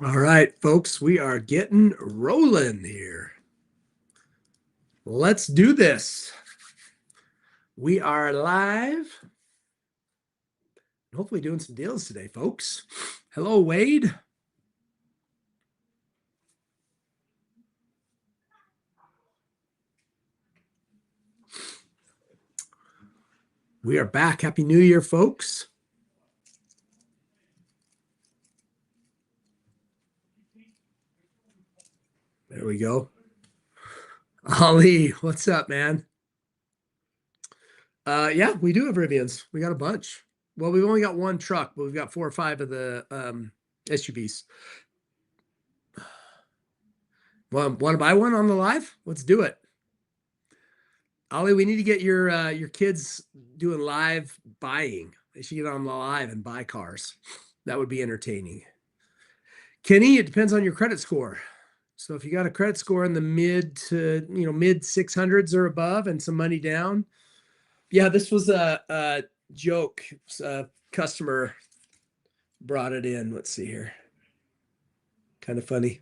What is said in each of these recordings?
All right, folks, we are getting rolling here. Let's do this. We are live. Hopefully doing some deals today, folks. Hello, Wade. We are back. Happy New Year, folks. There we go. Ali, what's up, man? Yeah, we do have Rivians. We got a bunch. Well, we've only got one truck, but we've got 4 or 5 of the SUVs. Want to buy one on the live? Let's do it. Ollie, we need to get your kids doing live buying. They should get on the live and buy cars. That would be entertaining. Kenny, it depends on your credit score. So if you got a credit score in the mid 600s or above and some money down, yeah, this was a joke. A customer brought it in. Let's see here. Kind of funny.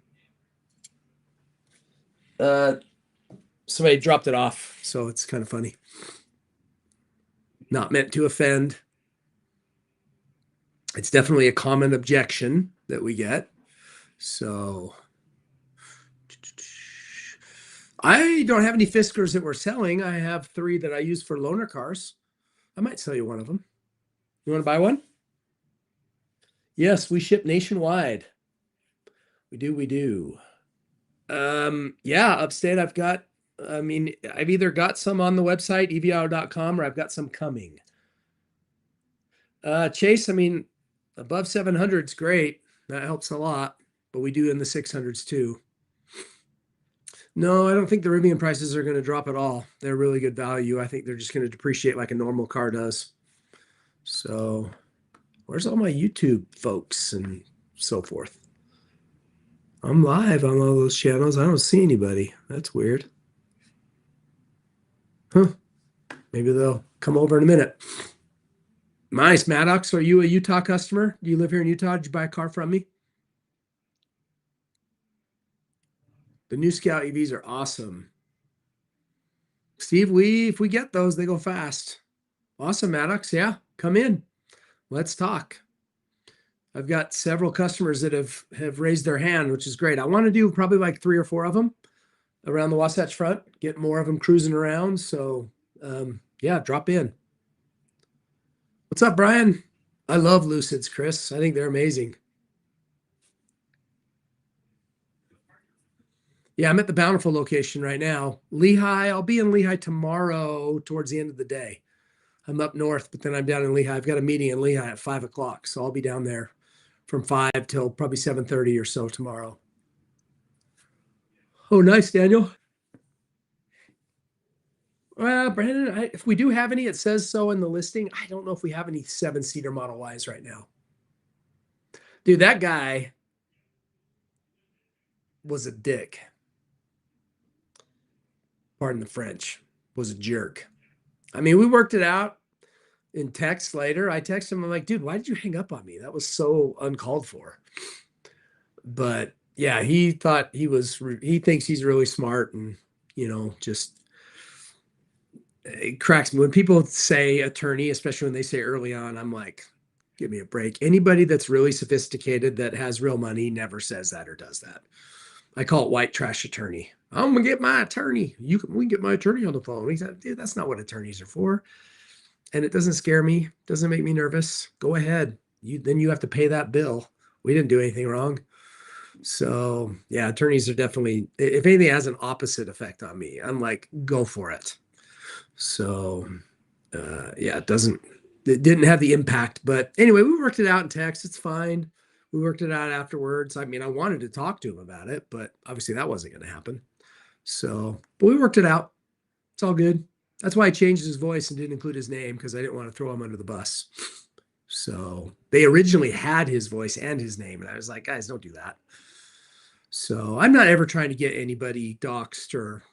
Somebody dropped it off, so it's kind of funny. Not meant to offend. It's definitely a common objection that we get. So I don't have any Fiskars that we're selling. I have 3 that I use for loaner cars. I might sell you one of them. You want to buy one? Yes, we ship nationwide. We do. Yeah, upstate I've either got some on the website, evio.com, or I've got some coming. Chase, above 700 is great. That helps a lot, but we do in the 600s too. No, I don't think the Rivian prices are going to drop at all. They're really good value. I think they're just going to depreciate like a normal car does. So, where's all my YouTube folks and so forth? I'm live on all those channels. I don't see anybody. That's weird. Huh. Maybe they'll come over in a minute. Nice, Maddox. Are you a Utah customer? Do you live here in Utah? Did you buy a car from me? The new Scout EVs are awesome. Steve, if we get those, they go fast. Awesome, Maddox. Yeah, come in. Let's talk. I've got several customers that have raised their hand, which is great. I want to do probably like 3 or 4 of them around the Wasatch Front, get more of them cruising around. So, yeah, drop in. What's up, Brian? I love Lucids, Chris. I think they're amazing. Yeah, I'm at the Bountiful location right now. Lehigh, I'll be in Lehigh tomorrow towards the end of the day. I'm up north, but then I'm down in Lehigh. I've got a meeting in Lehigh at 5 o'clock, so I'll be down there from 5 till probably 7:30 or so tomorrow. Oh, nice, Daniel. Well, Brandon, if we do have any, it says so in the listing. I don't know if we have any 7-seater Model Ys right now. Dude, that guy was a dick. Pardon the French. Was a jerk. We worked it out in text later. I texted him. I'm like, dude, why did you hang up on me? That was so uncalled for. But yeah, he thinks he's really smart and, just it cracks me when people say attorney, especially when they say early on. I'm like, give me a break. Anybody that's really sophisticated that has real money never says that or does that. I call it white trash attorney. I'm gonna get my attorney. We can get my attorney on the phone. He said, dude, that's not what attorneys are for. And it doesn't scare me, doesn't make me nervous. Go ahead. Then you have to pay that bill. We didn't do anything wrong. So yeah, attorneys are definitely, if anything, has an opposite effect on me. I'm like, go for it. So yeah, it didn't have the impact. But anyway, we worked it out in text. It's fine. We worked it out afterwards. I wanted to talk to him about it, but obviously that wasn't going to happen. So, but we worked it out. It's all good. That's why I changed his voice and didn't include his name because I didn't want to throw him under the bus. So they originally had his voice and his name, and I was like, guys, don't do that. So I'm not ever trying to get anybody doxxed or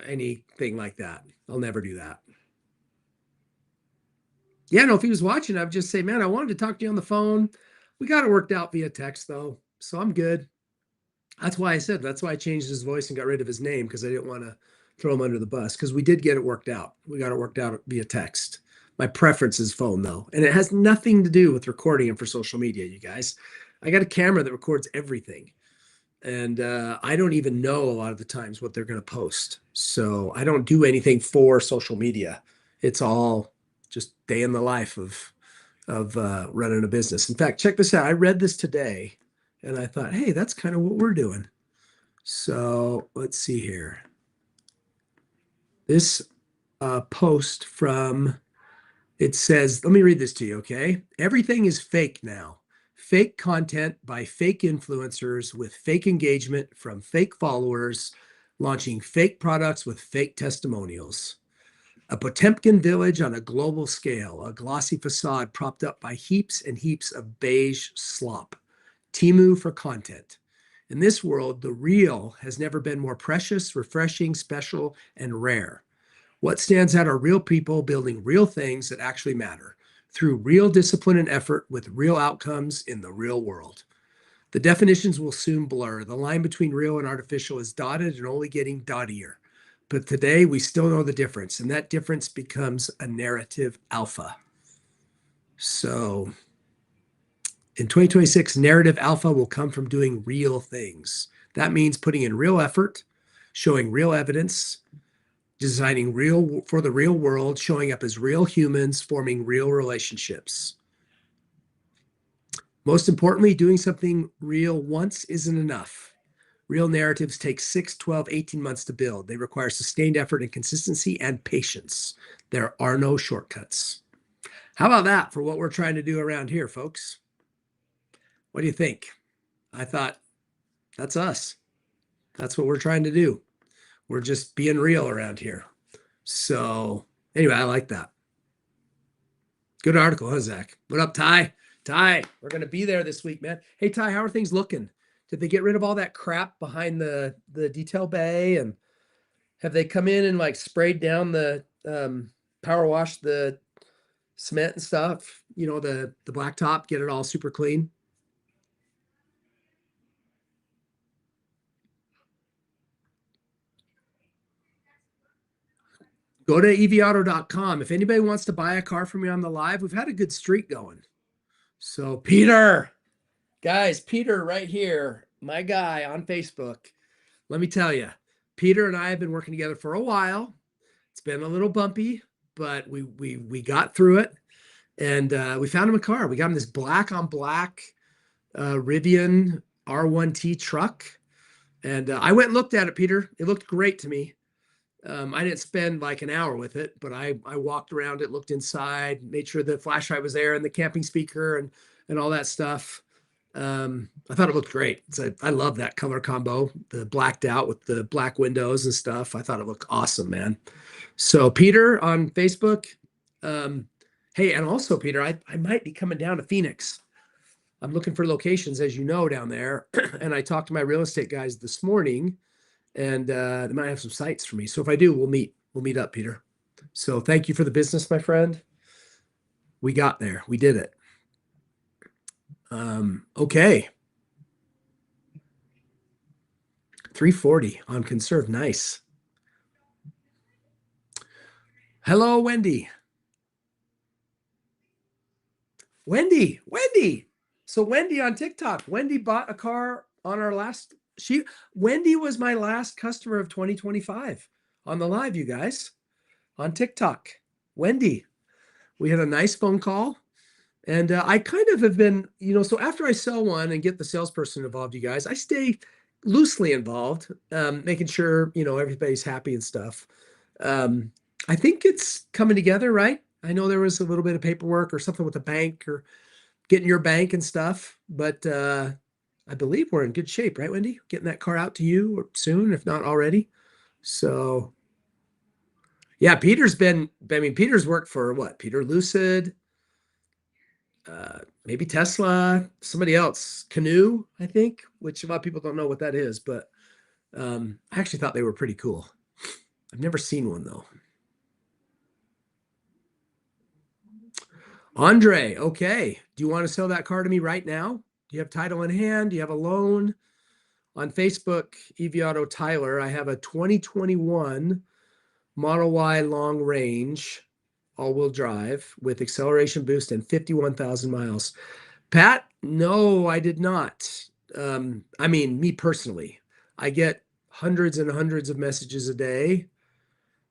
anything like that. I'll never do that. Yeah, no, if he was watching, I'd just say, man, I wanted to talk to you on the phone. We got it worked out via text, though. So I'm good. That's why I changed his voice and got rid of his name because I didn't want to throw him under the bus because we did get it worked out. We got it worked out via text. My preference is phone though, and it has nothing to do with recording him for social media, you guys. I got a camera that records everything. And I don't even know a lot of the times what they're going to post. So I don't do anything for social media. It's all just day in the life of running a business. In fact, check this out. I read this today and I thought, hey, that's kind of what we're doing. So let's see here. This post from, it says, let me read this to you, okay? Everything is fake now. Fake content by fake influencers with fake engagement from fake followers, launching fake products with fake testimonials. A Potemkin village on a global scale, a glossy facade propped up by heaps and heaps of beige slop. Temu for content. In this world, the real has never been more precious, refreshing, special, and rare. What stands out are real people building real things that actually matter through real discipline and effort with real outcomes in the real world. The definitions will soon blur. The line between real and artificial is dotted and only getting dottier. But today we still know the difference, and that difference becomes a narrative alpha. So in 2026, narrative alpha will come from doing real things. That means putting in real effort, showing real evidence, designing real for the real world, showing up as real humans, forming real relationships. Most importantly, doing something real once isn't enough. Real narratives take 6, 12, 18 months to build. They require sustained effort and consistency and patience. There are no shortcuts. How about that for what we're trying to do around here, folks? What do you think? I thought that's us. That's what we're trying to do. We're just being real around here. So anyway, I like that. Good article, huh, Zach? What up, Ty? Ty, we're going to be there this week, man. Hey, Ty, how are things looking? Did they get rid of all that crap behind the detail bay? And have they come in and like sprayed down the power wash the cement and stuff? You know, the blacktop, get it all super clean? Go to evauto.com. If anybody wants to buy a car from me on the live, we've had a good streak going. So Peter, guys, Peter right here, my guy on Facebook. Let me tell you, Peter and I have been working together for a while. It's been a little bumpy, but we got through it, and we found him a car. We got him this black on black Rivian R1T truck, and I went and looked at it, Peter. It looked great to me. I didn't spend like an hour with it, but I walked around it, looked inside, made sure the flashlight was there and the camping speaker and all that stuff. I thought it looked great. I love that color combo, the blacked out with the black windows and stuff. I thought it looked awesome, man. So Peter on Facebook, hey, and also Peter, I might be coming down to Phoenix. I'm looking for locations, as you know, down there. And I talked to my real estate guys this morning, and they might have some sites for me. So if I do, we'll meet. We'll meet up, Peter. So thank you for the business, my friend. We got there. We did it. Okay. 340 on conserve. Nice. Hello, Wendy. Wendy. So Wendy on TikTok. Wendy bought a car on our last. Wendy was my last customer of 2025 on the live, you guys, on TikTok. Wendy, we had a nice phone call. And I kind of have been, so after I sell one and get the salesperson involved, you guys, I stay loosely involved, making sure, everybody's happy and stuff. I think it's coming together, right? I know there was a little bit of paperwork or something with the bank or getting your bank and stuff, but I believe we're in good shape, right, Wendy? Getting that car out to you soon, if not already. So, yeah, Peter's worked for what? Peter Lucid, maybe Tesla, somebody else, Canoe, I think, which a lot of people don't know what that is, but I actually thought they were pretty cool. I've never seen one though. Andre, okay. Do you want to sell that car to me right now? Do you have title in hand? Do you have a loan? On Facebook, EV Auto Tyler, I have a 2021 Model Y long range, all-wheel drive with acceleration boost and 51,000 miles. Pat, no, I did not. I mean, me personally, I get hundreds and hundreds of messages a day,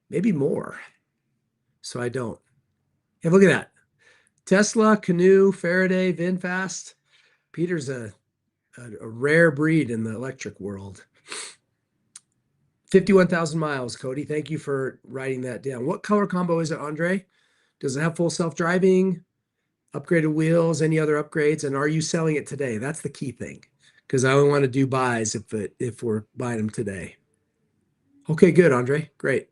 maybe more. So I don't. Hey, look at that. Tesla, Canoo, Faraday, VinFast. Peter's a rare breed in the electric world. 51,000 miles, Cody. Thank you for writing that down. What color combo is it, Andre? Does it have full self-driving, upgraded wheels, any other upgrades? And are you selling it today? That's the key thing, because I only want to do buys if we're buying them today. Okay, good, Andre. Great.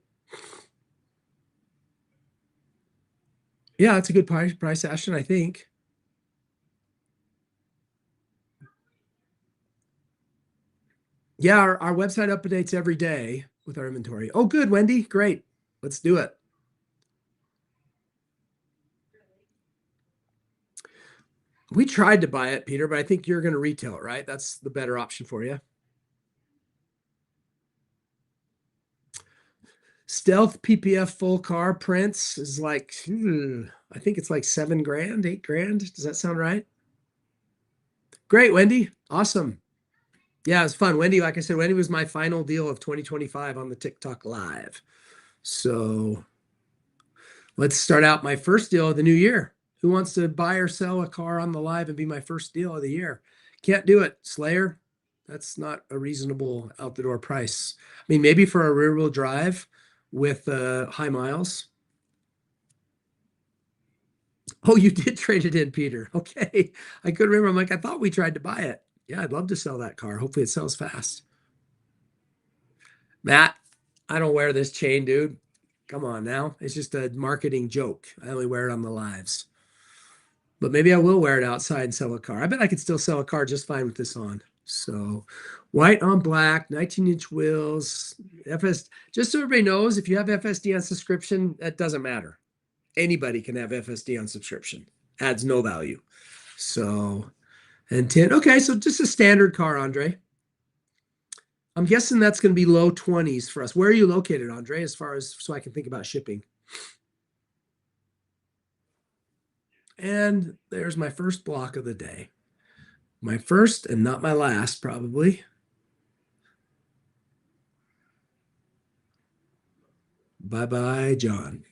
Yeah, that's a good price action, I think. Yeah, our website updates every day with our inventory. Oh, good, Wendy. Great. Let's do it. We tried to buy it, Peter, but I think you're going to retail it, right? That's the better option for you. Stealth PPF full car Prince is like, I think it's like $7 grand, $8 grand. Does that sound right? Great, Wendy. Awesome. Yeah, it was fun. Wendy, like I said, Wendy was my final deal of 2025 on the TikTok Live. So let's start out my first deal of the new year. Who wants to buy or sell a car on the live and be my first deal of the year? Can't do it, Slayer. That's not a reasonable out the door price. I mean, maybe for a rear wheel drive with high miles. Oh, you did trade it in, Peter. Okay. I couldn't remember. I'm like, I thought we tried to buy it. Yeah, I'd love to sell that car. Hopefully it sells fast. Matt, I don't wear this chain, dude. Come on now. It's just a marketing joke. I only wear it on the lives. But maybe I will wear it outside and sell a car. I bet I could still sell a car just fine with this on. So white on black, 19-inch wheels, FS. Just so everybody knows, if you have FSD on subscription, that doesn't matter. Anybody can have FSD on subscription. Adds no value. So, and 10. Okay, so just a standard car, Andre. I'm guessing that's going to be low 20s for us. Where are you located, Andre, as far as so I can think about shipping? And there's my first block of the day. My first and not my last, probably. Bye-bye, John.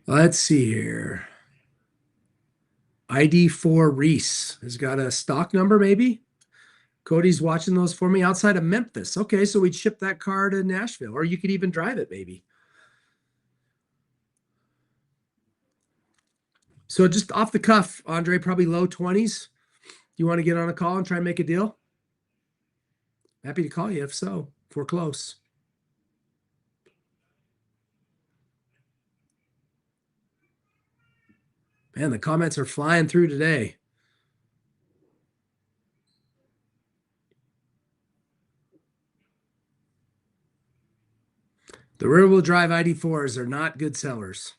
Let's see here. ID4 Reese has got a stock number, maybe? Cody's watching those for me outside of Memphis. Okay, so we'd ship that car to Nashville, or you could even drive it, maybe. So just off the cuff, Andre, probably low 20s. You want to get on a call and try and make a deal? Happy to call you if so, if we're close. Man, the comments are flying through today. The rear-wheel drive ID4s are not good sellers.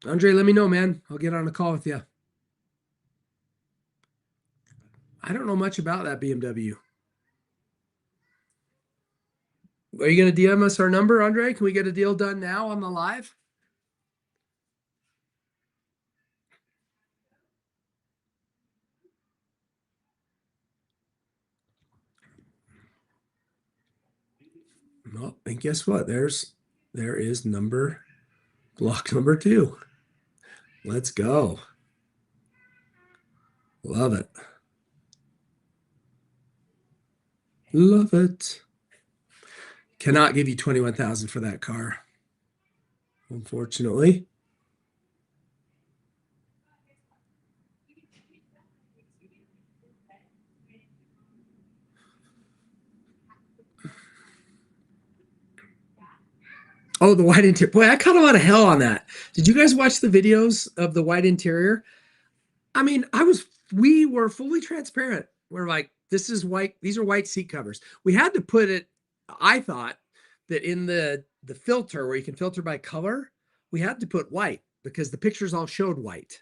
Andre, let me know, man. I'll get on a call with you. I don't know much about that BMW. Are you going to DM us our number, Andre? Can we get a deal done now on the live? Well, and guess what? There is block number 2. Let's go. Love it. Love it. Cannot give you 21,000 for that car, unfortunately. Oh, the white interior. Boy, I caught a lot of hell on that. Did you guys watch the videos of the white interior? I mean, we were fully transparent. We're like, this is white. These are white seat covers. We had to put it, I thought that in the filter where you can filter by color, we had to put white. because the pictures all showed white.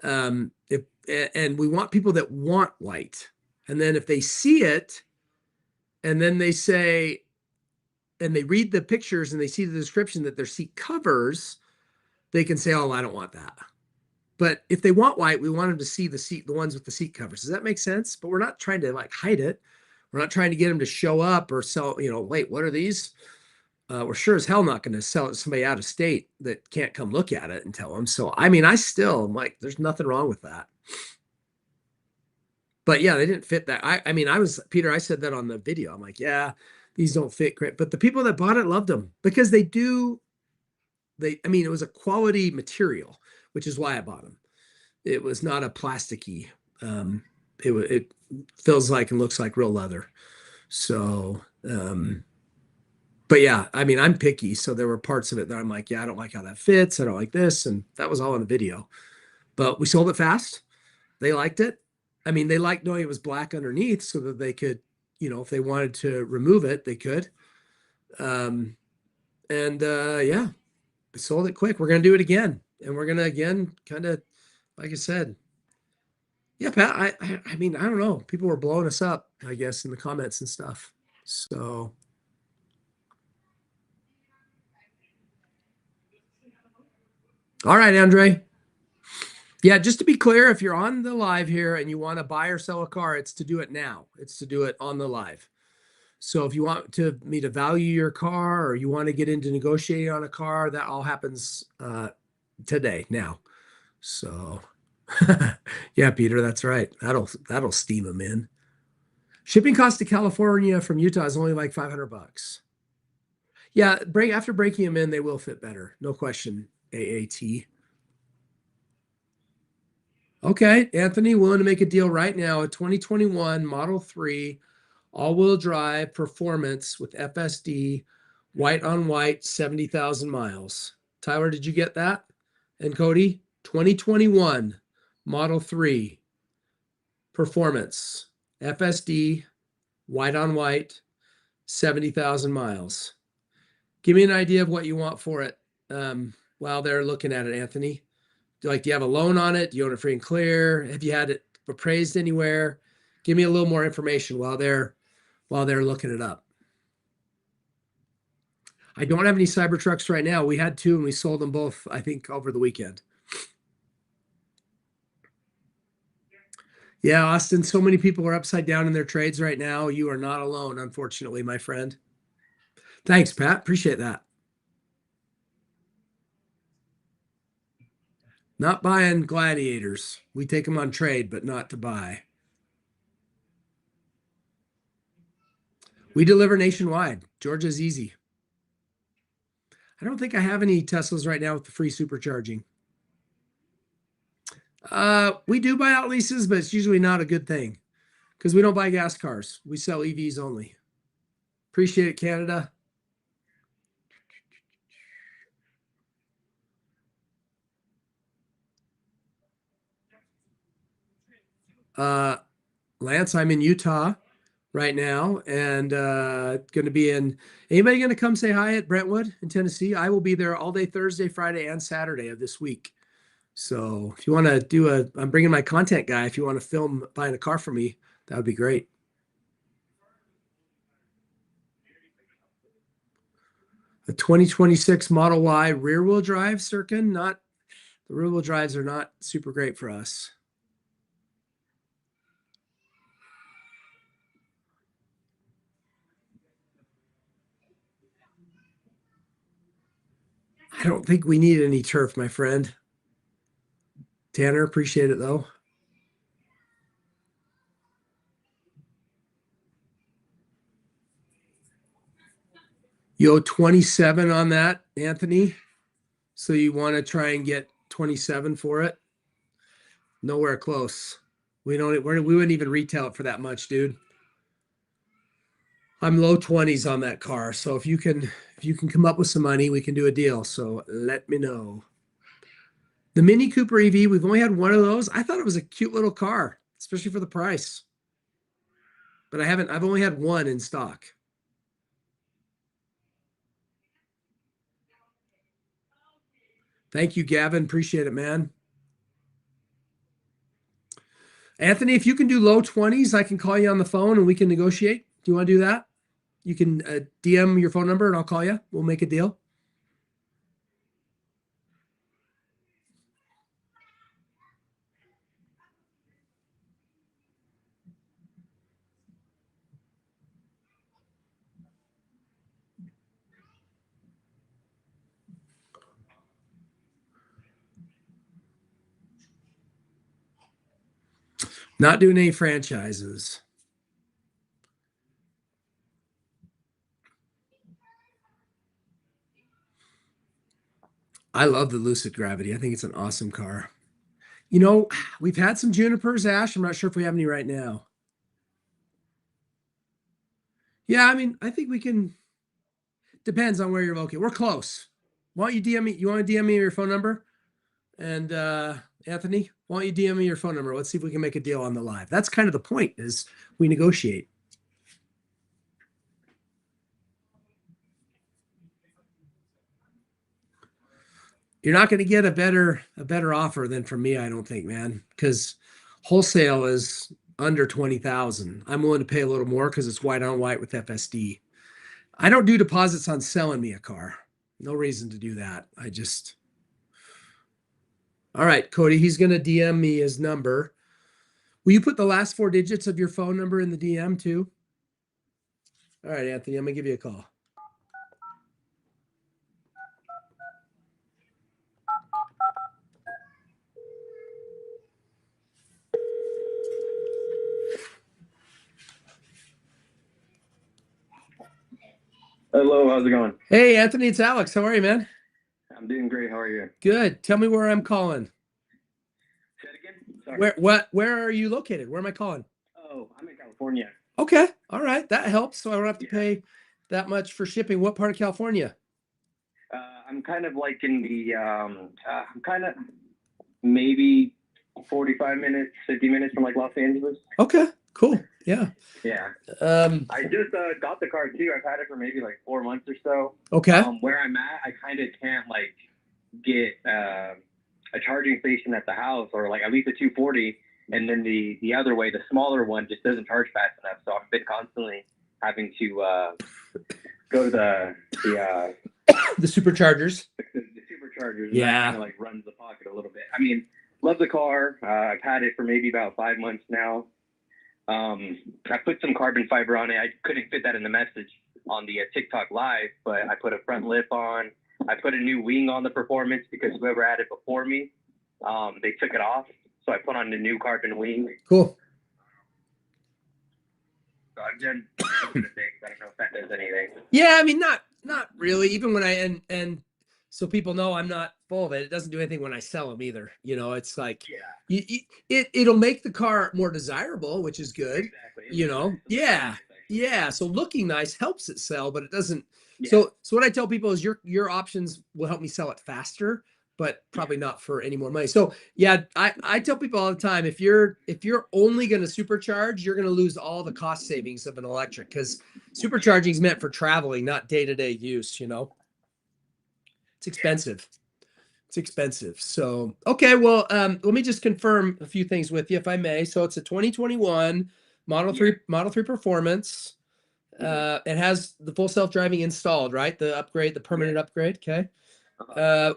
And we want people that want white. And then if they see it and then they say, and they read the pictures and they see the description that their seat covers, they can say, oh, I don't want that. But if they want white, we want them to see the ones with the seat covers. Does that make sense? But we're not trying to like hide it. We're not trying to get them to show up or sell, wait, what are these? We're sure as hell not going to sell it to somebody out of state that can't come look at it and tell them. So, I mean, I still am like, there's nothing wrong with that. But yeah, they didn't fit that. I mean, Peter, I said that on the video. I'm like, yeah, these don't fit great. But the people that bought it loved them because I mean, it was a quality material, which is why I bought them. It was not a plasticky. It feels like and looks like real leather. So, but yeah, I mean, I'm picky. So there were parts of it that I'm like, yeah, I don't like how that fits. I don't like this. And that was all in the video. But we sold it fast. They liked it. I mean, they liked knowing it was black underneath so that they could, if they wanted to remove it, they could. Yeah, we sold it quick. We're going to do it again. And we're going to, again, kind of, like I said, yeah, Pat, I mean, I don't know. People were blowing us up, I guess, in the comments and stuff. So. All right, Andre. Yeah, just to be clear, if you're on the live here and you want to buy or sell a car, it's to do it now. It's to do it on the live. So if you want me to value your car or you want to get into negotiating on a car, that all happens today, now. So yeah, Peter, that's right. That'll steam them in. Shipping cost to California from Utah is only like $500. Yeah, after breaking them in, they will fit better. No question, AAT. Okay, Anthony, willing to make a deal right now. A 2021 Model 3 all-wheel drive performance with FSD, white on white, 70,000 miles. Tyler, did you get that? And Cody, 2021 Model 3 performance, FSD, white on white, 70,000 miles. Give me an idea of what you want for it while they're looking at it, Anthony. Do you have a loan on it? Do you own it free and clear? Have you had it appraised anywhere? Give me a little more information while they're looking it up. I don't have any Cybertrucks right now. We had two and we sold them both, I think, over the weekend. Yeah, Austin, so many people are upside down in their trades right now. You are not alone, unfortunately, my friend. Thanks, Pat. Appreciate that. Not buying Gladiators. We take them on trade, but not to buy. We deliver nationwide. Georgia's easy. I don't think I have any Teslas right now with the free supercharging. We do buy out leases, but it's usually not a good thing because we don't buy gas cars. We sell EVs only. Appreciate it, Canada. Lance, I'm in Utah right now and going to be anybody going to come say hi at Brentwood in Tennessee? I will be there all day Thursday, Friday, and Saturday of this week. So if you want to I'm bringing my content guy. If you want to film buying a car for me, that would be great. The 2026 Model Y rear wheel drive, Sirkin, the rear wheel drives are not super great for us. I don't think we need any turf, my friend. Tanner, appreciate it though. You owe 27 on that, Anthony. So you want to try and get 27 for it? Nowhere close. We wouldn't even retail it for that much, dude. I'm low 20s on that car. So if you can come up with some money, we can do a deal. So let me know. The Mini Cooper EV, we've only had one of those. I thought it was a cute little car, especially for the price. But I've only had one in stock. Thank you, Gavin. Appreciate it, man. Anthony, if you can do low 20s, I can call you on the phone and we can negotiate. Do you want to do that? You can DM your phone number and I'll call you. We'll make a deal. Not doing any franchises. I love the Lucid Gravity. I think it's an awesome car. You know, we've had some Junipers, Ash. I'm not sure if we have any right now. Yeah, I mean, I think we can. Depends on where you're located. We're close. Why don't you DM me? You want to DM me your phone number? And Anthony, why don't you DM me your phone number? Let's see if we can make a deal on the live. That's kind of the point, is we negotiate. You're not going to get a better offer than from me, I don't think, man, because wholesale is under 20,000. I'm willing to pay a little more because it's white on white with FSD. I don't do deposits on selling me a car. No reason to do that. All right, Cody, he's going to DM me his number. Will you put the last 4 digits of your phone number in the DM too? All right, Anthony, I'm going to give you a call. Hello, how's it going? Hey, Anthony, it's Alex. How are you, man? I'm doing great. How are you? Good. Tell me where I'm calling. Say it again? Sorry. Where are you located? Where am I calling? Oh, I'm in California. Okay. All right. That helps. So I don't have to pay that much for shipping. What part of California? I'm kind of like in the, I'm kind of maybe 45 minutes, 50 minutes from like Los Angeles. Okay. Cool. Yeah. Yeah. Um, I just got the car too. I've had it for maybe like 4 months or so. okay. Where I'm at, I kind of can't like get a charging station at the house, or like at least a 240. And then the other way, the smaller one, just doesn't charge fast enough. So I've been constantly having to go to The superchargers. the superchargers. And Yeah. that kind of like runs the pocket a little bit. I mean, love the car. I've had it for maybe about 5 months now. I put some carbon fiber on it. I couldn't fit that in the message on the TikTok live, but I put a front lip on. I put a new wing on the Performance because whoever had it before me, they took it off. So I put on the new carbon wing. Cool. So I've done a bit of things. I don't know if that does anything. Yeah, I mean, not really. Even when I and so people know I'm not full of it. It doesn't do anything when I sell them either. You know, it's like it'll make the car more desirable, which is good. Exactly. You know, yeah. So looking nice helps it sell, but it doesn't. Yeah. So what I tell people is your options will help me sell it faster, but probably not for any more money. So yeah, I tell people all the time, if you're only going to supercharge, you're going to lose all the cost savings of an electric, because supercharging is meant for traveling, not day-to-day use. You know, it's expensive. It's expensive. So okay, well, let me just confirm a few things with you, if I may. So it's a 2021 Model 3 Performance. It has the full self-driving installed, right? The upgrade, the permanent upgrade. Okay.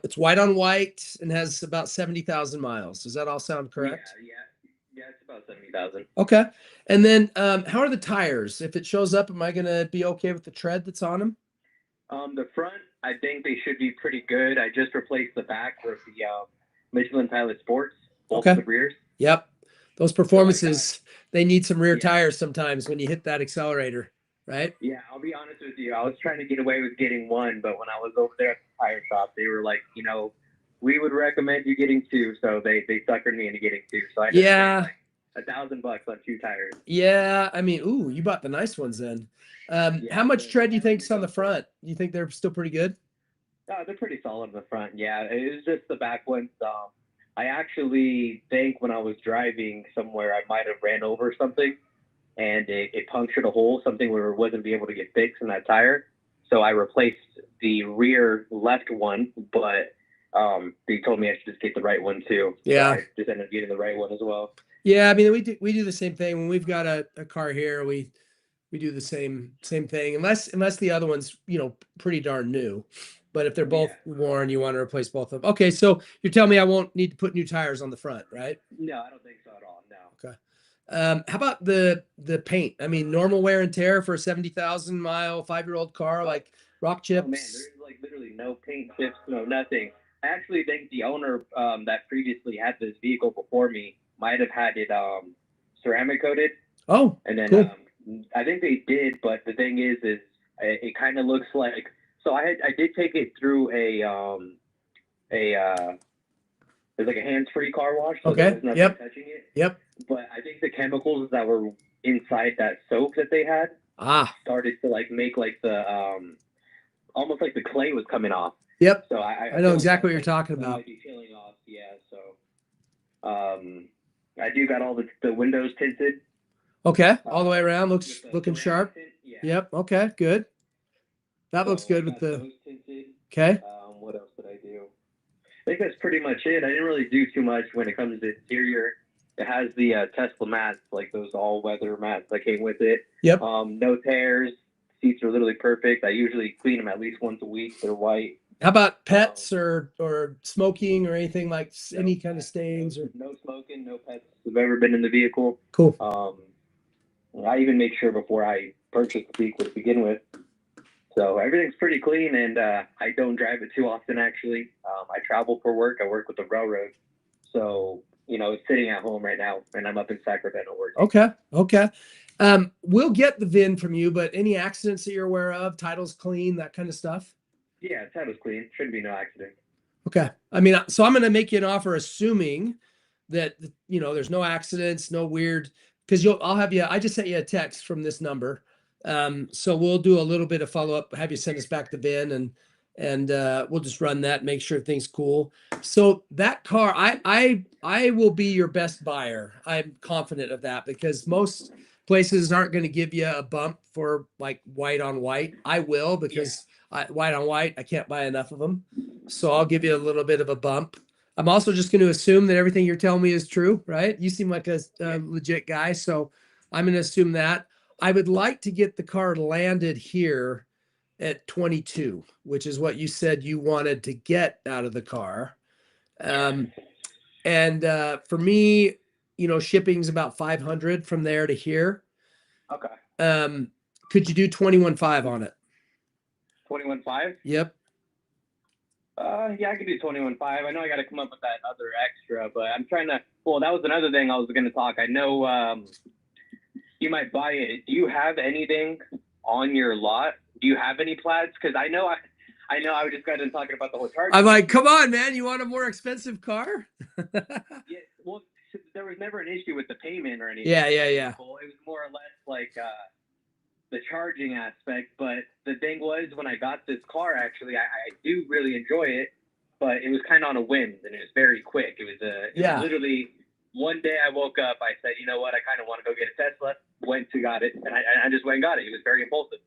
It's white on white and has about 70,000 miles. Does that all sound correct? Yeah, it's about 70,000. Okay. And then how are the tires? If it shows up, am I going to be okay with the tread that's on them? The front, I think they should be pretty good. I just replaced the back with the Michelin Pilot Sports, both Okay. the rears. Yep. Those Performances, they need some rear tires sometimes when you hit that accelerator, right? Yeah, I'll be honest with you. I was trying to get away with getting one, but when I was over there at the tire shop, they were like, you know, we would recommend you getting 2. So they suckered me into getting 2. So I just spent like $1,000 on 2 tires. Yeah. I mean, ooh, you bought the nice ones then. How much tread do you think's on the front? You think they're still pretty good? They're pretty solid in the front. Yeah, it was just the back ones. I actually think when I was driving somewhere, I might have ran over something, and it punctured a hole, something where it wasn't be able to get fixed in that tire. So I replaced the rear left one, but They told me I should just get the right one too. Yeah. So I just ended up getting the right one as well. Yeah, I mean, we do the same thing when we've got a car here. We do the same thing, unless the other one's pretty darn new. But if they're both Yeah. worn, you want to replace both of them. Okay, so you're telling me I won't need to put new tires on the front, right? No, I don't think so at all. No. Okay. How about the paint? I mean, normal wear and tear for a 70,000 mile 5-year-old car, like rock Oh man, chips. there's like literally no paint chips, no nothing. I actually think the owner that previously had this vehicle before me might have had it ceramic coated, Oh, and then cool. I think they did. But the thing is it kind of looks like. So I did take it through there's like a hands-free car wash, so there Okay. was nothing Yep. touching it. Yep. But I think the chemicals that were inside that soap that they had Ah. started to like make like the almost like the clay was coming off. Yep. So I know feel like exactly what you're that talking that about. might be peeling off. Yeah. So I do got all the windows tinted. Okay. All the way around. Looks with the looking ceramic sharp. tint. Yeah. Yep. Okay. Good. That So looks I good with got the. those tinted. Okay. What else did I do? I think that's pretty much it. I didn't really do too much when it comes to interior. It has the Tesla mats, like those all-weather mats that came with it. Yep. No tears. Seats are literally perfect. I usually clean them at least once a week. They're white. How about pets or smoking or anything like No any kind of pets, stains or? no smoking, no pets have ever been in the vehicle. Cool. I even make sure before I purchase the vehicle to begin with. So everything's pretty clean, and I don't drive it too often, actually. I travel for work. I work with the railroad. So, it's sitting at home right now, and I'm up in Sacramento working. Okay. Okay. We'll get the VIN from you, but any accidents that you're aware of, title's clean, that kind of stuff? Yeah, title's clean. Shouldn't be no accident. Okay. I mean, so I'm going to make you an offer assuming that, there's no accidents, no weird, because I just sent you a text from this number. So we'll do a little bit of follow up, have you send us back the VIN and we'll just run that, make sure everything's cool. So that car, I will be your best buyer. I'm confident of that because most places aren't going to give you a bump for like white on white. I will because white on white, I can't buy enough of them. So I'll give you a little bit of a bump. I'm also just going to assume that everything you're telling me is true, right? You seem like a legit guy. So I'm going to assume that. I would like to get the car landed here at 22, which is what you said you wanted to get out of the car. And for me, shipping's about 500 from there to here. Okay. Could you do 21.5 on it? 21.5? Yep. Yeah, I could do 21.5. I know I got to come up with that other extra, but I'm trying to. Well, that was another thing I was going to talk. I know you might buy it. Do you have anything on your lot? Do you have any plaids? Because I know I just got done talking about the whole charging. I'm like, come on, man! You want a more expensive car? Yeah. Well, there was never an issue with the payment or anything. Yeah. It was more or less like the charging aspect. But the thing was, when I got this car, actually, I do really enjoy it, but it was kind of on a whim, and it was very quick. It was literally one day I woke up, I said, you know what, I kind of want to go get a Tesla. Went to got it, and I just went and got it. It was very impulsive.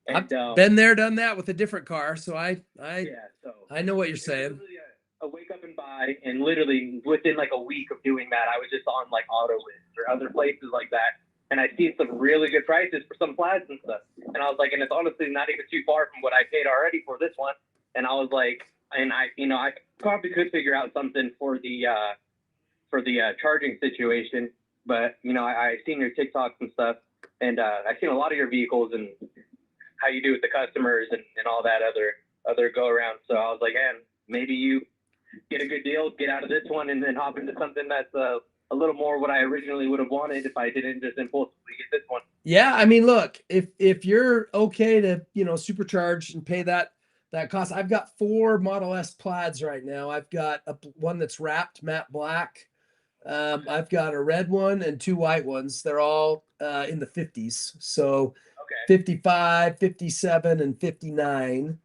And, I've been there, done that with a different car, so I know what you're saying. A wake up and buy, and literally within like a week of doing that, I was just on like AutoList or other places like that, and I seen some really good prices for some plaids and stuff. And I was like, and it's honestly not even too far from what I paid already for this one. And I was like, and I probably could figure out something for the charging situation. But I seen your TikToks and stuff, and I've seen a lot of your vehicles and how you do with the customers and all that other go around. So I was like, man, maybe you get a good deal, get out of this one, and then hop into something that's a little more what I originally would have wanted if I didn't just impulsively get this one. Yeah, I mean, look, if you're okay to supercharge and pay that cost, I've got 4 Model S plaids right now. I've got one that's wrapped matte black. I've got a red one and 2 white ones. They're all in the 50s. So 55, 57, and 59.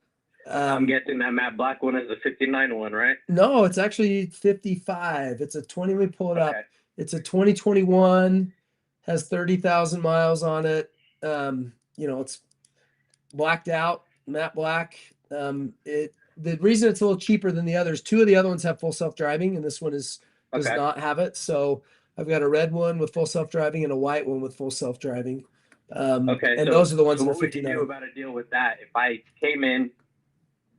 I'm guessing that matte black one is the 59 one, right? No, it's actually 55. It's a 20. Let me pull it up. It's a 2021, has 30,000 miles on it. It's blacked out, matte black. the reason it's a little cheaper than the others, two of the other ones have full self-driving, and this one does Okay. not have it. So I've got a red one with full self-driving and a white one with full self-driving. Okay. And So, those are the ones so that are what would you 59. do about a deal with that? If I came in,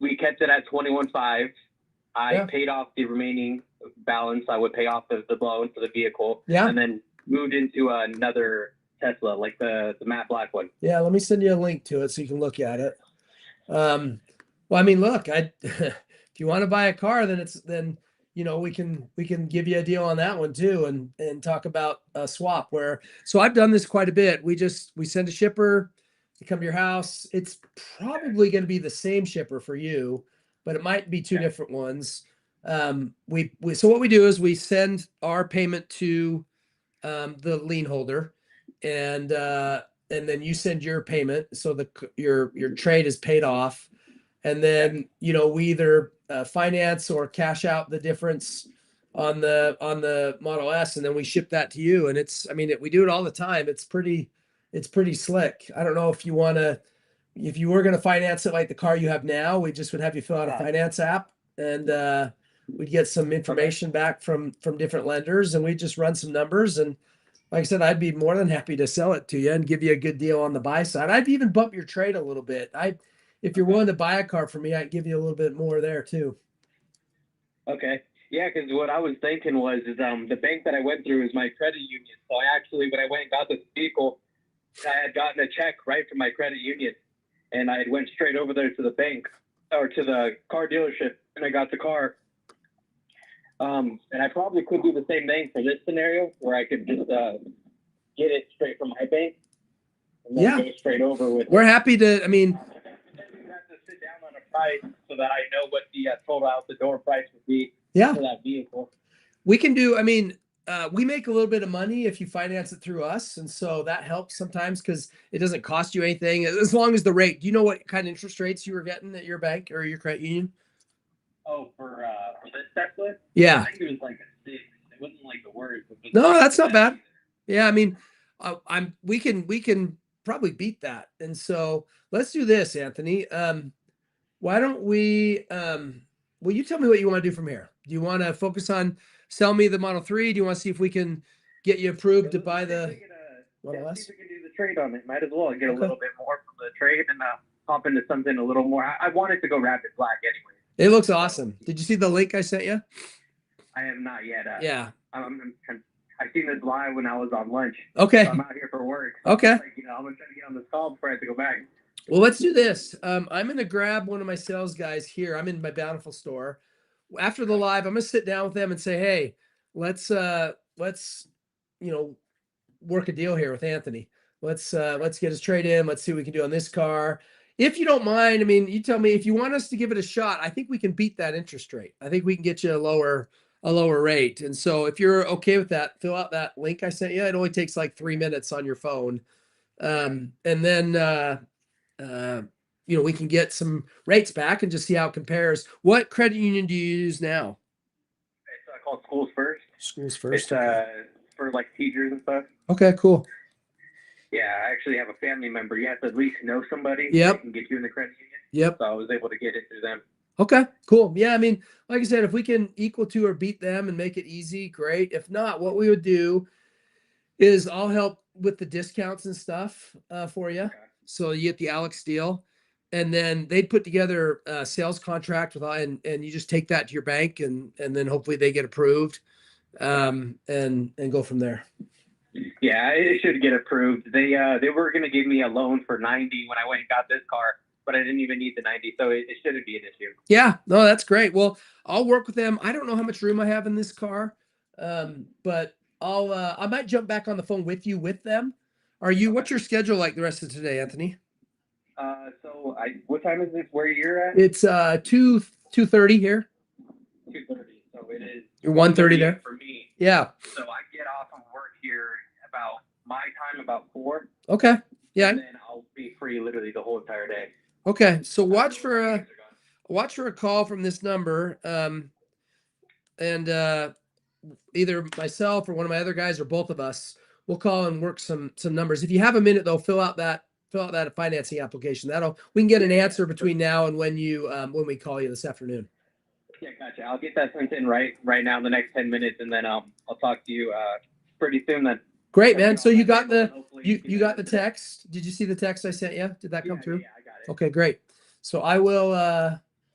we kept it at 21.5. I Yeah. paid off the remaining balance. I would pay off the loan for the vehicle. Yeah. And then moved into another Tesla, like the matte black one. Yeah, let me send you a link to it so you can look at it. Well, I mean, look, if you want to buy a car, then we can give you a deal on that one too, and talk about a swap. So I've done this quite a bit. We send a shipper to come to your house. It's probably going to be the same shipper for you, but it might be two different ones. So what we do is we send our payment to the lien holder, and then you send your payment, so your trade is paid off, and then we either finance or cash out the difference on the Model S, and then we ship that to you. And we do it all the time. It's pretty slick. I don't know if you were going to finance it like the car you have now, we just would have you fill out a finance app, and we'd get some information back from different lenders, and we just run some numbers. And like I said, I'd be more than happy to sell it to you and give you a good deal on the buy side. I'd even bump your trade a little bit. If you're willing to buy a car from me, I'd give you a little bit more there too. Okay. Yeah, because what I was thinking was the bank that I went through is my credit union. So I actually, when I went and got this vehicle, I had gotten a check right from my credit union, and I went straight over there to the bank or to the car dealership, and I got the car. And I probably could do the same thing for this scenario, where I could just get it straight from my bank and then go straight over with. We're happy to. I mean, we have to sit down on a price so that I know what the total out the door price would be for that vehicle. We can do. I mean, we make a little bit of money if you finance it through us, and so that helps sometimes because it doesn't cost you anything as long as the rate. Do you know what kind of interest rates you were getting at your bank or your credit union? Oh, for this Tesla? Yeah. I think it was like a 6. It wasn't like the worst. No, that's not bad. Yeah, I mean, we can probably beat that. And so let's do this, Anthony. Why don't we? Well, you tell me what you want to do from here. Do you want to focus on sell me the Model 3? Do you want to see if we can get you approved to buy the Model S? See if we can do the trade on it. Might as well get a little bit more from the trade and hop into something a little more. I wanted to go rapid black anyway. It looks awesome. Did you see the link I sent you? I have not yet. Yeah. I seen this live when I was on lunch. Okay. So I'm out here for work. Okay. I'm gonna try to get on this call before I have to go back. Well, let's do this. I'm gonna grab one of my sales guys here. I'm in my Bountiful store. After the live, I'm gonna sit down with them and say, hey, let's work a deal here with Anthony. Let's get his trade in. Let's see what we can do on this car. If you don't mind, I mean, you tell me if you want us to give it a shot. I think we can beat that interest rate. I think we can get you a lower rate. And so if you're okay with that, fill out that link I sent you. It only takes like 3 minutes on your phone. And then we can get some rates back and just see how it compares. What credit union do you use now? It's called Schools First. Schools First. It's for like teachers and stuff. Okay, cool. Yeah, I actually have a family member. You have to at least know somebody that can get you in the credit union. Yep. So I was able to get it through them. Okay, cool. Yeah, I mean, like I said, if we can equal to or beat them and make it easy, great. If not, what we would do is I'll help with the discounts and stuff for you. Okay. So you get the Alex deal, and then they'd put together a sales contract with and you just take that to your bank, and then hopefully they get approved, and go from there. Yeah, it should get approved. They were going to give me a loan for 90 when I went and got this car, but I didn't even need the 90, so it shouldn't be an issue. Yeah, no, that's great. Well, I'll work with them. I don't know how much room I have in this car, but I might jump back on the phone with them. What's your schedule like the rest of today, Anthony? So what time is it where you're at? It's 2:30 here. 2:30. So it is. You're 1:30 there for me. Yeah. So I get off of work here about my time, about 4. Okay. Yeah. And then I'll be free literally the whole entire day. Okay. So watch for a call from this number, and either myself or one of my other guys or both of us will call and work some numbers. If you have a minute though, fill out that fill out that financing application. We can get an answer between now and when we call you this afternoon. Yeah, gotcha. I'll get that sent in right now in the next 10 minutes, and then I'll talk to you pretty soon then. Great, man. So you got you got the text. Did you see the text I sent you? Did that come through? Yeah, I got it. Okay, great. So I will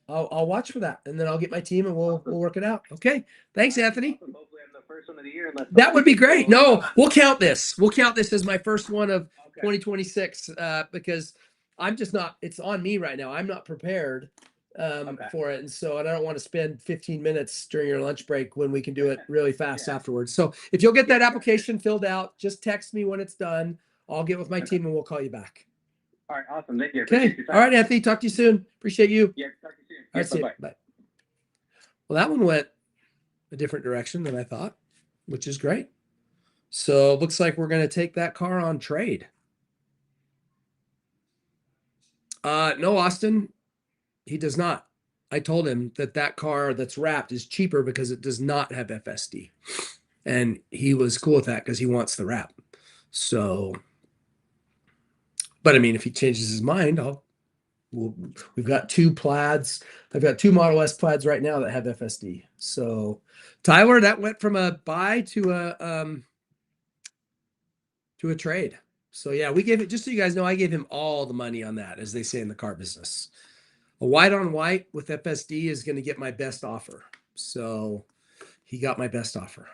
I'll watch for that, and then I'll get my team and we'll work it out. Okay. Thanks, Anthony. Awesome. Hopefully I'm the first one of the year. That would be great. No, we'll count this. We'll count this as my first one of 2026 because I'm just not. It's on me right now. I'm not prepared for it, and so I don't want to spend 15 minutes during your lunch break when we can do it really fast afterwards. So if you'll get that application filled out, just text me when it's done. I'll get with my team and we'll call you back. All right, awesome. Thank you. Okay. All right, Anthony. Talk to you soon. Appreciate you. Yeah, talk to you soon. All right, see you. Bye. Well, that one went a different direction than I thought, which is great. So it looks like we're going to take that car on trade. No, Austin, he does not. I told him that car that's wrapped is cheaper because it does not have FSD. And he was cool with that because he wants the wrap. So, but I mean, if he changes his mind, we've got 2 plaids. I've got 2 Model S plaids right now that have FSD. So Tyler, that went from a buy to a trade. So yeah, we gave it, just so you guys know, I gave him all the money on that, as they say in the car business. A white on white with FSD is going to get my best offer. So he got my best offer.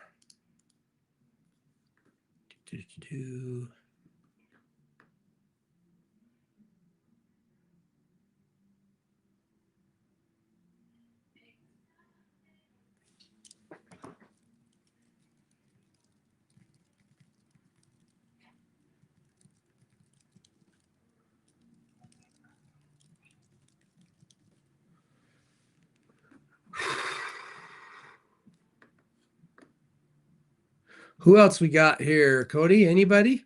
Who else we got here? Cody, anybody?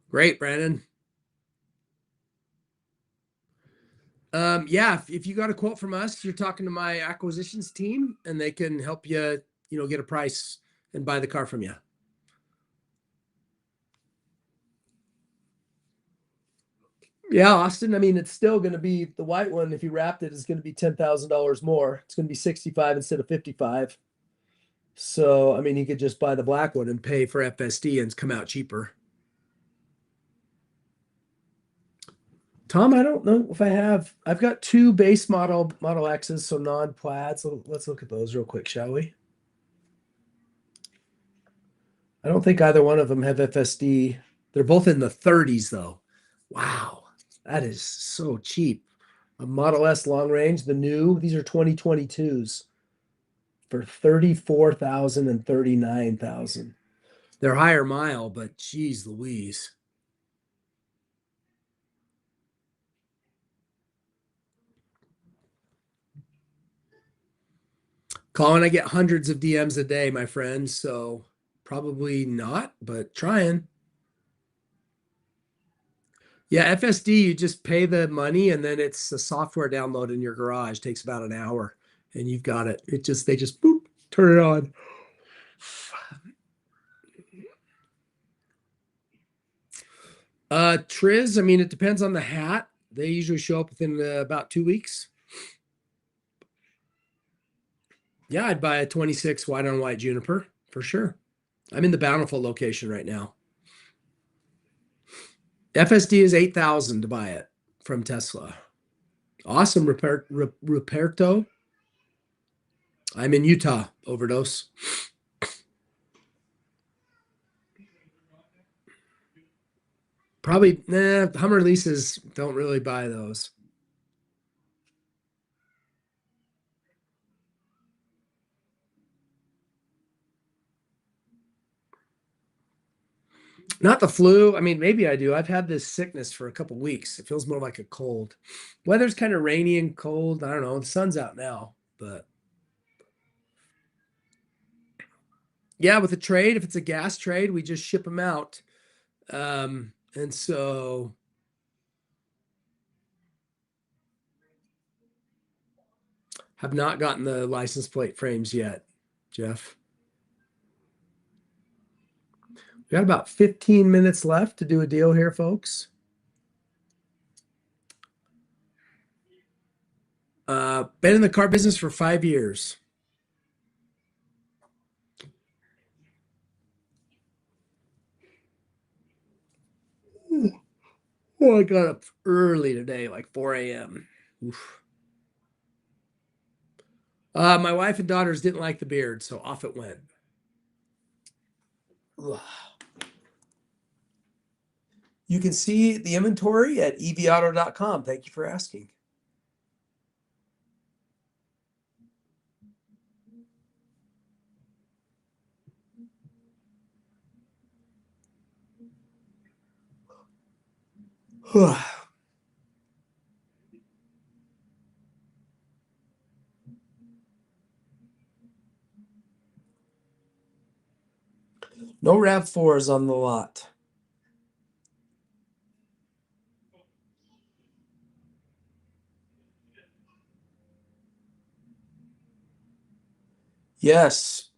Great, Brandon. Yeah, if you got a quote from us, you're talking to my acquisitions team and they can help you, get a price and buy the car from you. Yeah, Austin. I mean, it's still going to be the white one. If you wrapped it, is going to be $10,000 more. It's going to be 65 instead of 55. So, I mean, you could just buy the black one and pay for FSD and come out cheaper. Tom, I don't know if I've got 2 base Model X's, so non-plaid. So let's look at those real quick, shall we? I don't think either one of them have FSD. They're both in the 30s though. Wow. That is so cheap. A Model S long range, the new, these are 2022s for 34,000 and 39,000. They're higher mile, but geez Louise. Colin, I get hundreds of DMs a day, my friend, so probably not, but trying. Yeah, FSD, you just pay the money and then it's a software download in your garage. It takes about an hour and you've got it. They just boop, turn it on. Triz, I mean, it depends on the hat. They usually show up within about 2 weeks. Yeah, I'd buy a 26 white on white Juniper for sure. I'm in the Bountiful location right now. FSD is 8,000 to buy it from Tesla. Awesome, Ruperto. I'm in Utah. Overdose. Probably, Hummer leases don't really buy those. Not the flu. I mean, maybe I do. I've had this sickness for a couple weeks. It feels more like a cold. Weather's kind of rainy and cold. I don't know. The sun's out now, but yeah, with a trade, if it's a gas trade, we just ship them out. And so Have not gotten the license plate frames yet, Jeff. We got about 15 minutes left to do a deal here, folks. Been in the car business for 5 years. Oh, I got up early today, like 4 a.m. Oof. My wife and daughters didn't like the beard, so off it went. Ugh. You can see the inventory at evauto.com. Thank you for asking. No RAV4s on the lot. Yes,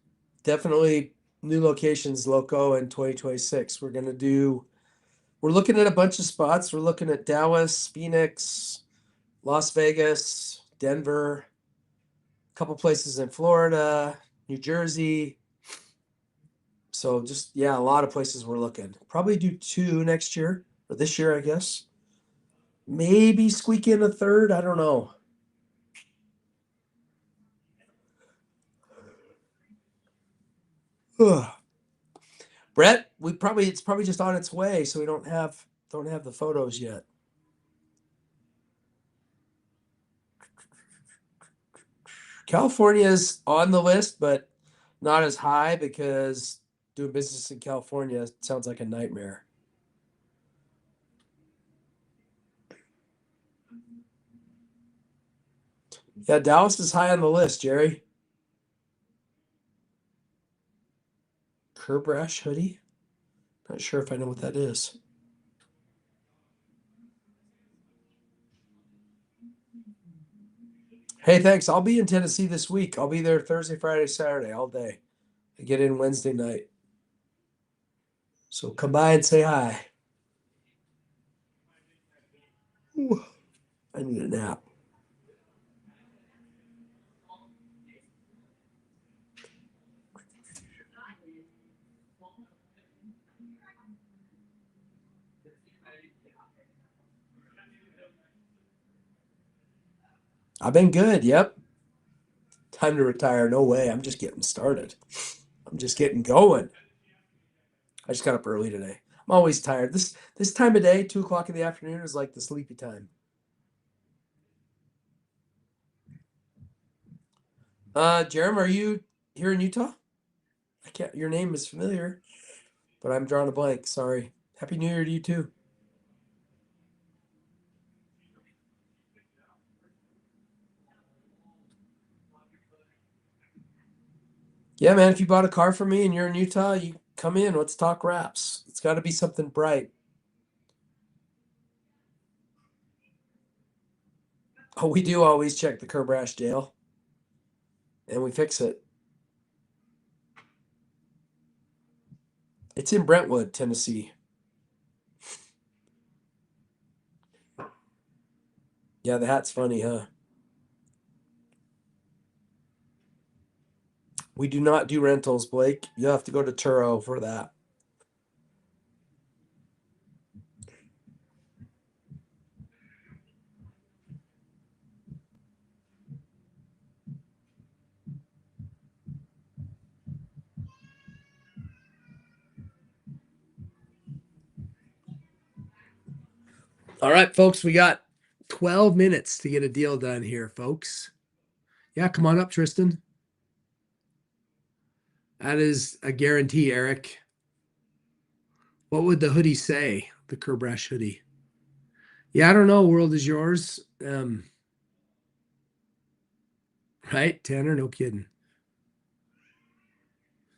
definitely new locations, Loco, in 2026. We're looking at a bunch of spots. We're looking at Dallas, Phoenix, Las Vegas, Denver, a couple places in Florida, New Jersey. So just, yeah, a lot of places we're looking. Probably do 2 next year, or this year, I guess. Maybe squeak in a third. I don't know. Ugh. Brett, it's probably just on its way, so we don't have the photos yet. California's on the list, but not as high because doing business in California sounds like a nightmare. Yeah, Dallas is high on the list, Jerry. Curb rash hoodie? Not sure if I know what that is. Hey, thanks. I'll be in Tennessee this week. I'll be there Thursday, Friday, Saturday, all day. I get in Wednesday night. So come by and say hi. Ooh, I need a nap. I've been good. Yep. Time to retire. No way. I'm just getting started. I'm just getting going. I just got up early today. I'm always tired. This time of day, 2 o'clock in the afternoon, is like the sleepy time. Jerem, are you here in Utah? I can't. Your name is familiar, but I'm drawing a blank. Sorry. Happy New Year to you too. Yeah, man. If you bought a car from me and you're in Utah, you come in. Let's talk wraps. It's got to be something bright. Oh, we do always check the curb rash, Dale, and we fix it. It's in Brentwood, Tennessee. Yeah, the hat's funny, huh? We do not do rentals, Blake. You'll have to go to Turo for that. All right, folks, we got 12 minutes to get a deal done here, folks. Yeah, come on up, Tristan. That is a guarantee, Eric. What would the hoodie say? The curb rash hoodie. Yeah, I don't know. World is yours. Right, Tanner? No kidding.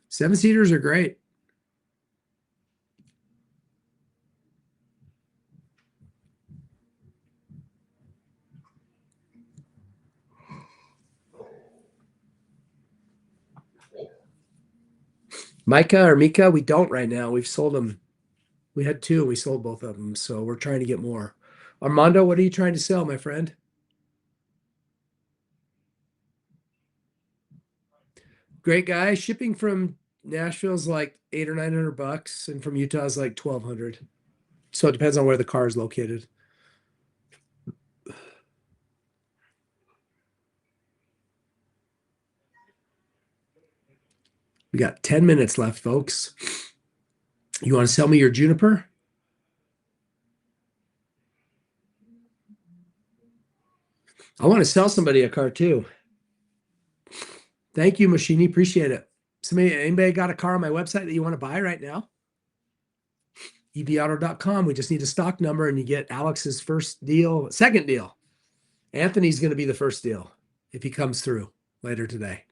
7-seaters are great. Micah or Mika, we don't right now. We've sold them. We had two and we sold both of them. So we're trying to get more. Armando, what are you trying to sell, my friend? Great guy. Shipping from Nashville's like $800 or $900, and from Utah is like 1,200. So it depends on where the car is located. We got 10 minutes left, folks. You want to sell me your Juniper? I want to sell somebody a car too. Thank you, Machini. Appreciate it. Anybody got a car on my website that you want to buy right now? evauto.com. We just need a stock number and you get Alex's first deal, second deal. Anthony's going to be the first deal if he comes through later today.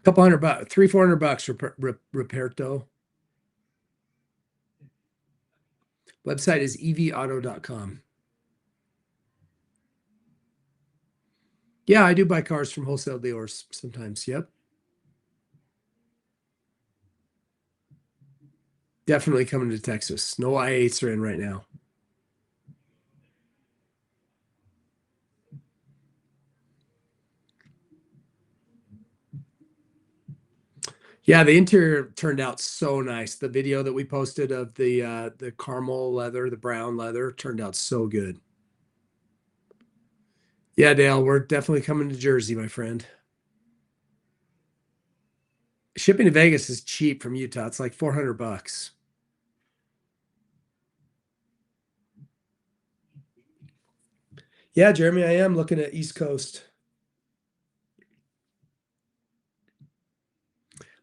Couple $100, $300-400, Roberto. Website is evauto.com. Yeah, I do buy cars from wholesale dealers sometimes. Yep. Definitely coming to Texas. No I-8s are in right now. Yeah, the interior turned out so nice. The video that we posted of the caramel leather, the brown leather, turned out so good. Yeah, Dale, we're definitely coming to Jersey, my friend. Shipping to Vegas is cheap from Utah. It's like $400. Yeah, Jeremy, I am looking at East Coast.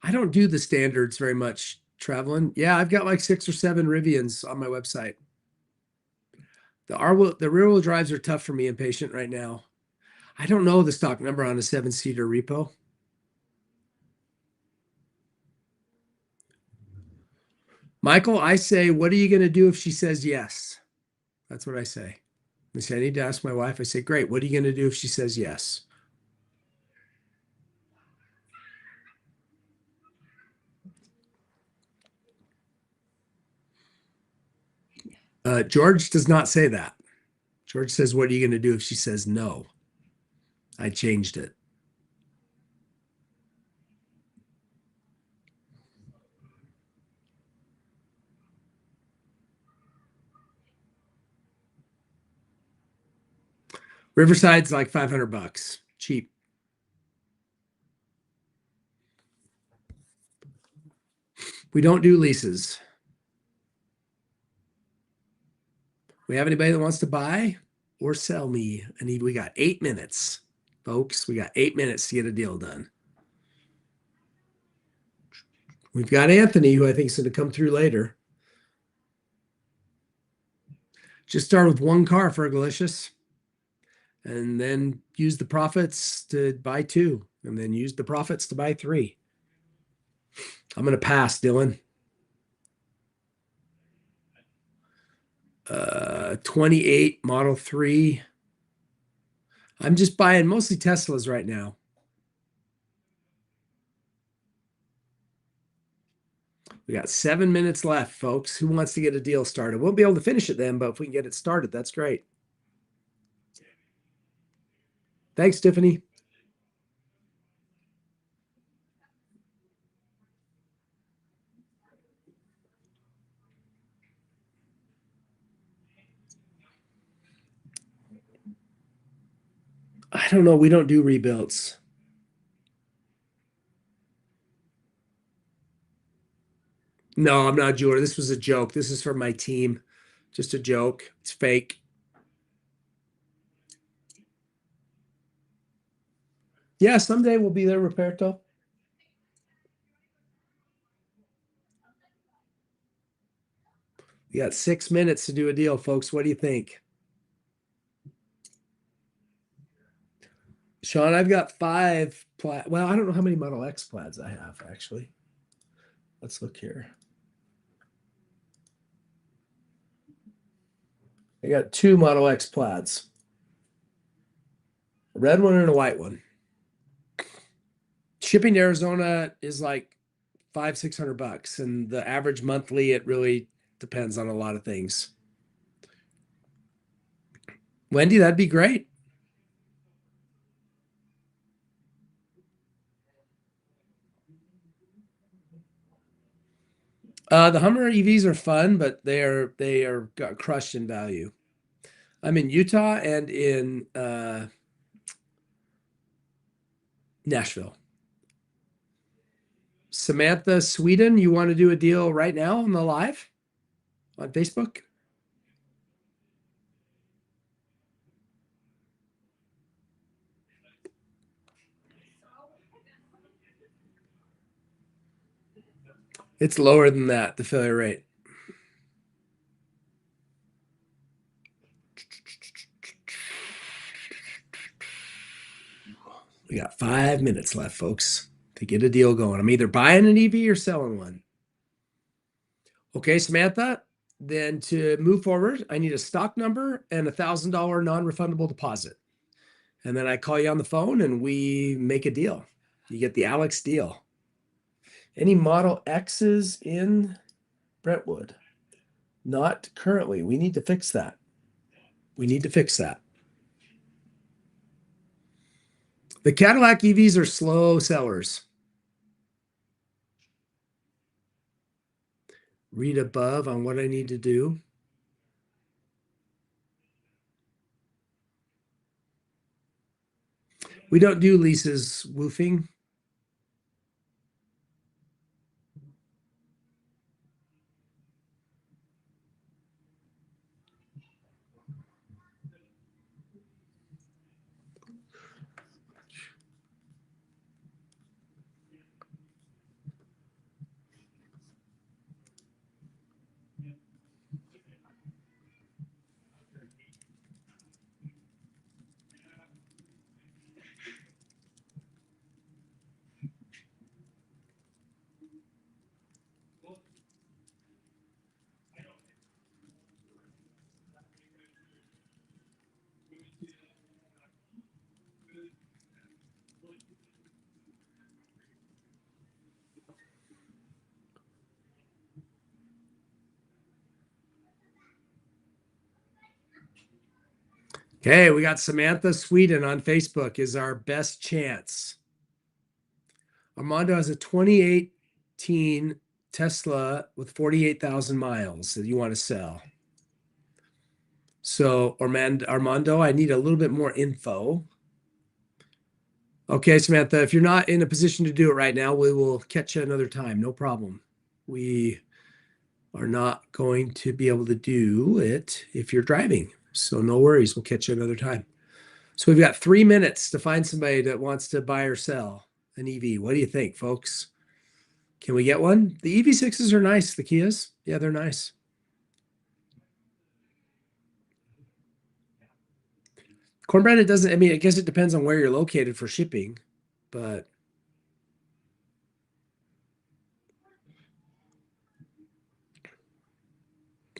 I don't do the standards very much traveling. Yeah, I've got like 6 or 7 Rivians on my website. The rear wheel drives are tough for me, impatient right now. I don't know the stock number on a 7-seater repo. Michael, I say, what are you going to do if she says yes? That's what I say. I say, I need to ask my wife. I say, great. What are you going to do if she says yes? George does not say that. George says, what are you going to do if she says no? I changed it. Riverside's like $500. Cheap. We don't do leases. We have anybody that wants to buy or sell me? We got 8 minutes, folks. We got 8 minutes to get a deal done. We've got Anthony, who I think is going to come through later. Just start with one car for Galicious, and then use the profits to buy 2, and then use the profits to buy 3. I'm going to pass, Dylan. 28 Model 3. I'm just buying mostly Teslas right now. We got 7 minutes left, folks. Who wants to get a deal started? Won't be able to finish it then, but if we can get it started, that's great. Thanks, Tiffany. I don't know. We don't do rebuilds. No, I'm not a jeweler. This was a joke. This is for my team. Just a joke. It's fake. Yeah, someday we'll be there, Roberto. We got 6 minutes to do a deal, folks. What do you think? Sean, I've got 5 well, I don't know how many Model X plaids I have, actually. Let's look here. I got 2 Model X plaids. A red one and a white one. Shipping to Arizona is like $500-600, and the average monthly, it really depends on a lot of things. Wendy, that'd be great. The Hummer EVs are fun, but they are got crushed in value. I'm in Utah and in Nashville. Samantha, Sweden, you want to do a deal right now on the live on Facebook? It's lower than that, the failure rate. We got 5 minutes left, folks, to get a deal going. I'm either buying an EV or selling one. Okay, Samantha, then to move forward, I need a stock number and $1,000 non-refundable deposit. And then I call you on the phone and we make a deal. You get the Alex deal. Any Model X's in Brentwood? Not currently. We need to fix that. We need to fix that. The Cadillac EVs are slow sellers. Read above on what I need to do. We don't do leases, woofing. Okay, we got Samantha Sweden on Facebook is our best chance. Armando has a 2018 Tesla with 48,000 miles that you want to sell. So, Armando, I need a little bit more info. Okay, Samantha, if you're not in a position to do it right now, we will catch you another time. No problem. We are not going to be able to do it if you're driving. So, no worries. We'll catch you another time. So, we've got 3 minutes to find somebody that wants to buy or sell an EV. What do you think, folks? Can we get one? The EV6s are nice. The Kias, yeah, they're nice. Cornbread, it doesn't, I mean, I guess it depends on where you're located for shipping, but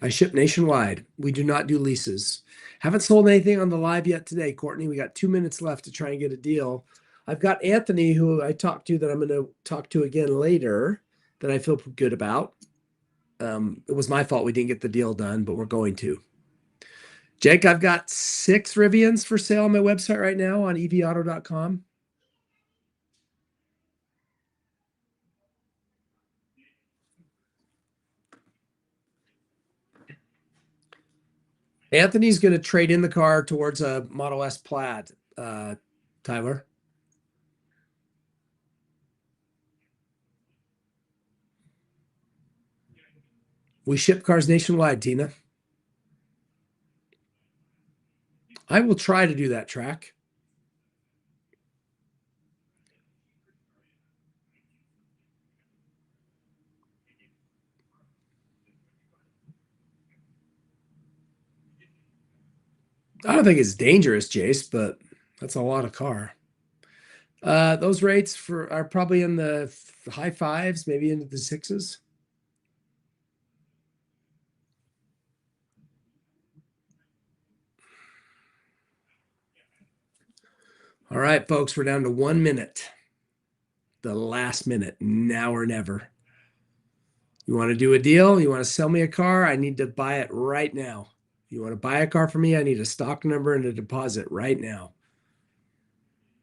I ship nationwide. We do not do leases. Haven't sold anything on the live yet today, Courtney. We got 2 minutes left to try and get a deal. I've got Anthony, who I talked to that I'm going to talk to again later, that I feel good about. It was my fault we didn't get the deal done, but we're going to. Jake, I've got 6 Rivians for sale on my website right now on evauto.com. Anthony's going to trade in the car towards a Model S Plaid, Tyler. We ship cars nationwide, Tina. I will try to do that track. I don't think it's dangerous, Jace, but that's a lot of car. Those rates are probably in the high 5s, maybe into the 6s. All right, folks, we're down to 1 minute. The last minute, now or never. You want to do a deal? You want to sell me a car? I need to buy it right now. You want to buy a car for me? I need a stock number and a deposit right now.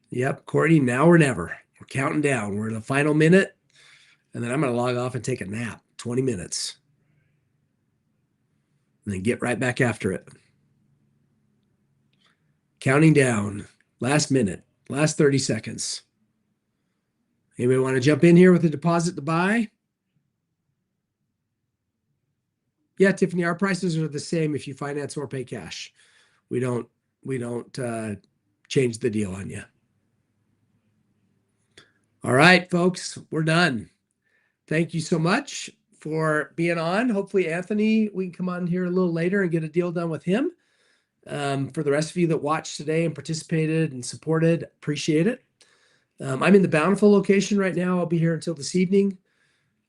Yep, Courtney, now or never. We're counting down. We're in the final minute, and then I'm going to log off and take a nap. 20 minutes. And then get right back after it. Counting down. Last minute. Last 30 seconds. Anybody want to jump in here with a deposit to buy? Yeah, Tiffany, our prices are the same if you finance or pay cash. We don't change the deal on you. All right, folks, we're done. Thank you so much for being on. Hopefully, Anthony, we can come on here a little later and get a deal done with him. For the rest of you that watched today and participated and supported, appreciate it. I'm in the Bountiful location right now. I'll be here until this evening.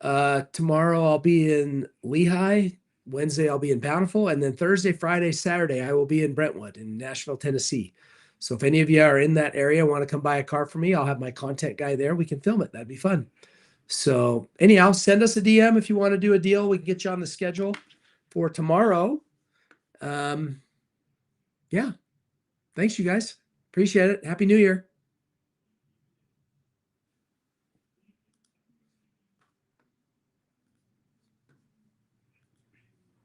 Tomorrow I'll be in Lehigh. Wednesday I'll be in Bountiful, and then Thursday, Friday, Saturday I will be in Brentwood in Nashville, Tennessee. So if any of you are in that area, want to come buy a car for me, I'll have my content guy there. We can film it. That'd be fun. So anyhow, send us a DM if you want to do a deal. We can get you on the schedule for tomorrow. Yeah. Thanks, you guys. Appreciate it. Happy New Year.